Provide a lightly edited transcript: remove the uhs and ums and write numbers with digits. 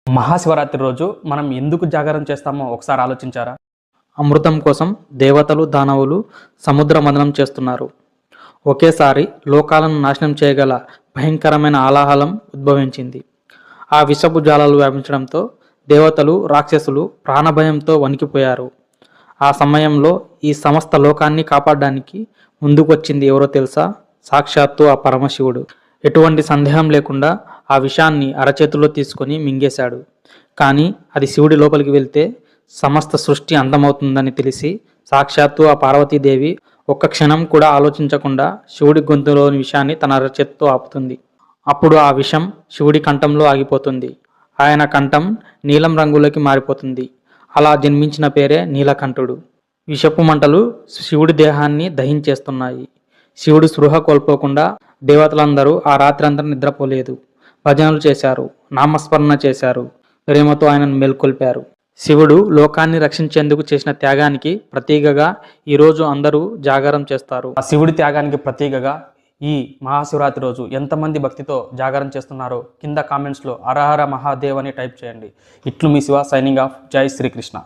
మహాశివరాత్రి రోజు మనం ఎందుకు జాగరణ చేస్తామో ఒకసారి ఆలోచించారా? అమృతం కోసం దేవతలు దానవులు సముద్ర మథనం చేస్తున్నారు. ఒకేసారి లోకాలను నాశనం చేయగల భయంకరమైన ఆలాహలం ఉద్భవించింది. ఆ విషపు జాలాలు వ్యాపించడంతో దేవతలు రాక్షసులు ప్రాణభయంతో వణికిపోయారు. ఆ సమయంలో ఈ సమస్త లోకాన్ని కాపాడడానికి ముందుకొచ్చింది ఎవరో తెలుసా? సాక్షాత్తు ఆ పరమశివుడు. ఎటువంటి సందేహం లేకుండా ఆ విషాన్ని అరచేతుల్లో తీసుకొని మింగేశాడు. కానీ అది శివుడి లోపలికి వెళ్తే సమస్త సృష్టి అంతమవుతుందని తెలిసి సాక్షాత్తు ఆ పార్వతీదేవి ఒక్క క్షణం కూడా ఆలోచించకుండా శివుడి గొంతులోని విషాన్ని తన అరచేతితో ఆపుతుంది. అప్పుడు ఆ విషం శివుడి కంఠంలో ఆగిపోతుంది. ఆయన కంఠం నీలం రంగులోకి మారిపోతుంది. అలా జన్మించిన పేరే నీలకంఠుడు. విషపు మంటలు శివుడి దేహాన్ని దహించేస్తున్నాయి. శివుడు స్పృహ కోల్పోకుండా దేవతలందరూ ఆ రాత్రంతా నిద్రపోలేదు. భజనలు చేశారు, నామస్మరణ చేశారు, ప్రేమతో ఆయనను మేల్కొల్పారు. శివుడు లోకాన్ని రక్షించేందుకు చేసిన త్యాగానికి ప్రతీకగా ఈరోజు అందరూ జాగారం చేస్తారు. ఆ శివుడి త్యాగానికి ప్రతీకగా ఈ మహాశివరాత్రి రోజు ఎంతమంది భక్తితో జాగరణ చేస్తున్నారో కింద కామెంట్స్లో హర హర మహాదేవ్ అని టైప్ చేయండి. ఇట్లు మీ శివ, సైనింగ్ ఆఫ్. జై శ్రీకృష్ణ.